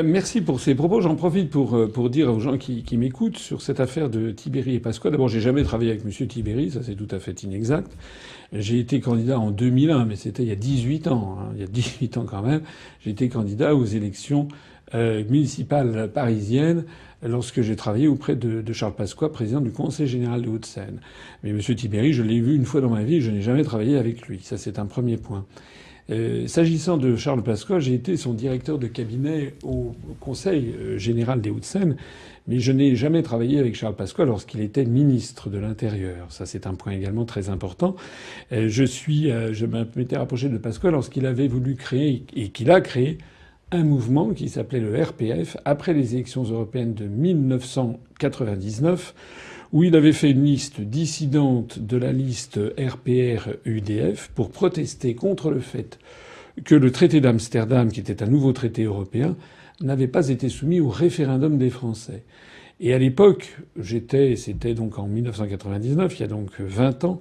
Merci pour ces propos. J'en profite pour dire aux gens qui m'écoutent sur cette affaire de Tibéri et Pasqua. D'abord, j'ai jamais travaillé avec M. Tibéri, ça c'est tout à fait inexact. J'ai été candidat en 2001, mais c'était il y a 18 ans. Hein. Il y a 18 ans quand même. J'ai été candidat aux élections municipales parisiennes lorsque j'ai travaillé auprès de Charles Pasqua, président du Conseil général de Hauts-de-Seine. Mais M. Tibéri, je l'ai vu une fois dans ma vie, je n'ai jamais travaillé avec lui. Ça, c'est un premier point. S'agissant de Charles Pasqua, j'ai été son directeur de cabinet au Conseil général des Hauts-de-Seine, mais je n'ai jamais travaillé avec Charles Pasqua lorsqu'il était ministre de l'Intérieur. Ça, c'est un point également très important. Je m'étais rapproché de Pasqua lorsqu'il avait voulu créer, et qu'il a créé, un mouvement qui s'appelait le RPF après les élections européennes de 1999, où il avait fait une liste dissidente de la liste RPR-UDF pour protester contre le fait que le traité d'Amsterdam, qui était un nouveau traité européen, n'avait pas été soumis au référendum des Français. Et à l'époque, c'était donc en 1999, il y a donc 20 ans,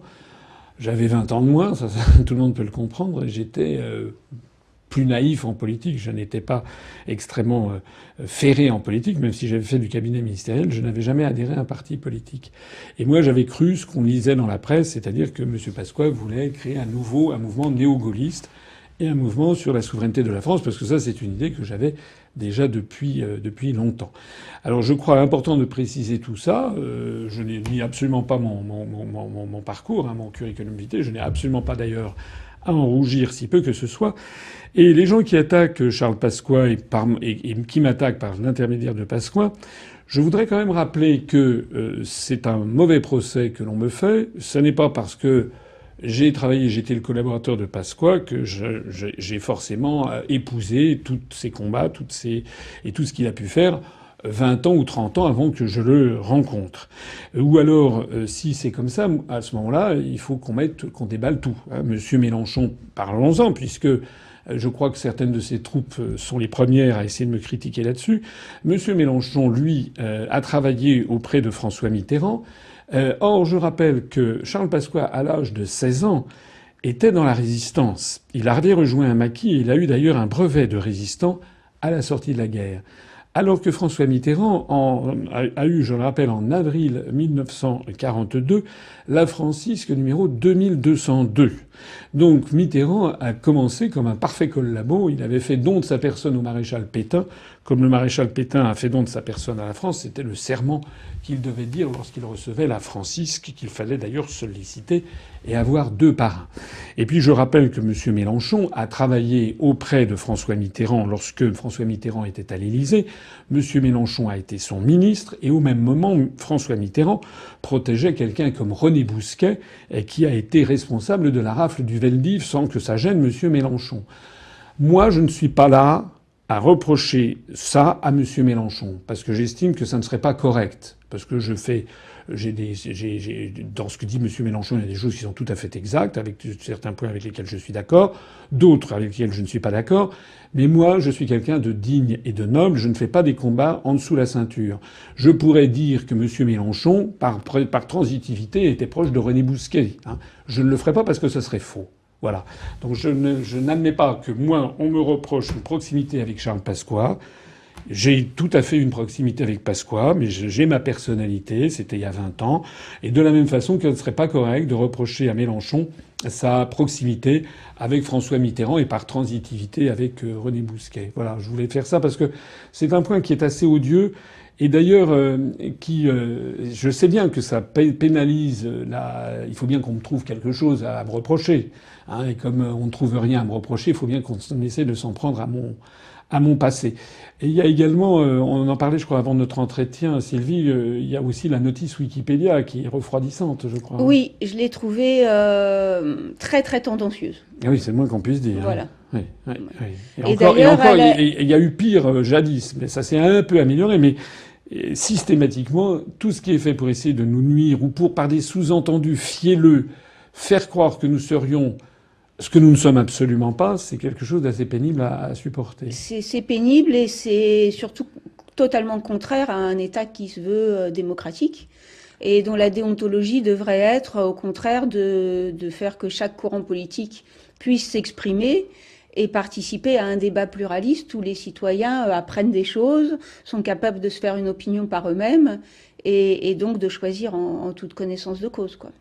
j'avais 20 ans de moins, ça tout le monde peut le comprendre, et j'étais plus naïf en politique. Je n'étais pas extrêmement ferré en politique, même si j'avais fait du cabinet ministériel. Je n'avais jamais adhéré à un parti politique. Et moi, j'avais cru ce qu'on lisait dans la presse, c'est-à-dire que M. Pasqua voulait créer un mouvement néo-gaulliste et un mouvement sur la souveraineté de la France, parce que ça, c'est une idée que j'avais déjà depuis longtemps. Alors, je crois important de préciser tout ça. Je n'ai ni absolument pas mon parcours, hein, mon curriculum vitae. Je n'ai absolument pas d'ailleurs à en rougir si peu que ce soit. Et les gens qui attaquent Charles Pasqua et qui m'attaquent par l'intermédiaire de Pasqua, je voudrais quand même rappeler que c'est un mauvais procès que l'on me fait. Ce n'est pas parce que j'étais le collaborateur de Pasqua que j'ai forcément épousé tous ses combats, et tout ce qu'il a pu faire 20 ans ou 30 ans avant que je le rencontre. Ou alors, si c'est comme ça, à ce moment-là, il faut qu'on déballe tout. Hein. Monsieur Mélenchon, parlons-en, puisque je crois que certaines de ses troupes sont les premières à essayer de me critiquer là-dessus. Monsieur Mélenchon, lui, a travaillé auprès de François Mitterrand. Or, je rappelle que Charles Pasqua, à l'âge de 16 ans, était dans la résistance. Il a rejoint un maquis et il a eu d'ailleurs un brevet de résistant à la sortie de la guerre. Alors que François Mitterrand a eu, je le rappelle, en avril 1942, la Francisque numéro 2202. Donc Mitterrand a commencé comme un parfait collabo. Il avait fait don de sa personne au maréchal Pétain, comme le maréchal Pétain a fait don de sa personne à la France. C'était le serment qu'il devait dire lorsqu'il recevait la Francisque, qu'il fallait d'ailleurs solliciter et avoir 2 parrains. Et puis je rappelle que M. Mélenchon a travaillé auprès de François Mitterrand lorsque François Mitterrand était à l'Élysée. M. Mélenchon a été son ministre et au même moment, François Mitterrand protégeait quelqu'un comme René Bousquet, qui a été responsable de la rafle du Veldiv sans que ça gêne M. Mélenchon. Moi, je ne suis pas là à reprocher ça à M. Mélenchon, parce que j'estime que ça ne serait pas correct. Parce que dans ce que dit M. Mélenchon, il y a des choses qui sont tout à fait exactes, avec certains points avec lesquels je suis d'accord, d'autres avec lesquels je ne suis pas d'accord. Mais moi, je suis quelqu'un de digne et de noble. Je ne fais pas des combats en dessous la ceinture. Je pourrais dire que M. Mélenchon, par transitivité, était proche de René Bousquet. Hein. Je ne le ferai pas parce que ce serait faux. Voilà. Donc je n'admets pas que moi, on me reproche une proximité avec Charles Pasqua. J'ai tout à fait une proximité avec Pasqua, mais j'ai ma personnalité, c'était il y a 20 ans. Et de la même façon que ce ne serait pas correct de reprocher à Mélenchon sa proximité avec François Mitterrand et par transitivité avec René Bousquet. Voilà, je voulais faire ça parce que c'est un point qui est assez odieux. Et d'ailleurs, je sais bien que ça pénalise il faut bien qu'on me trouve quelque chose à me reprocher. Hein, et comme on ne trouve rien à me reprocher, il faut bien qu'on essaie de s'en prendre à mon passé. Et il y a également, on en parlait, je crois, avant notre entretien, Sylvie, il y a aussi la notice Wikipédia qui est refroidissante, je crois. Oui, je l'ai trouvée très très tendancieuse. Ah oui, c'est le moins qu'on puisse dire. Voilà. Hein. Oui, oui, oui. Et encore, d'ailleurs, il y a eu pire jadis, mais ça s'est un peu amélioré. Mais systématiquement, tout ce qui est fait pour essayer de nous nuire ou pour, par des sous-entendus fielleux, faire croire que nous serions ce que nous ne sommes absolument pas, c'est quelque chose d'assez pénible à supporter. C'est pénible et c'est surtout totalement contraire à un État qui se veut démocratique et dont la déontologie devrait être, au contraire, de faire que chaque courant politique puisse s'exprimer et participer à un débat pluraliste où les citoyens apprennent des choses, sont capables de se faire une opinion par eux-mêmes et donc de choisir en toute connaissance de cause, quoi.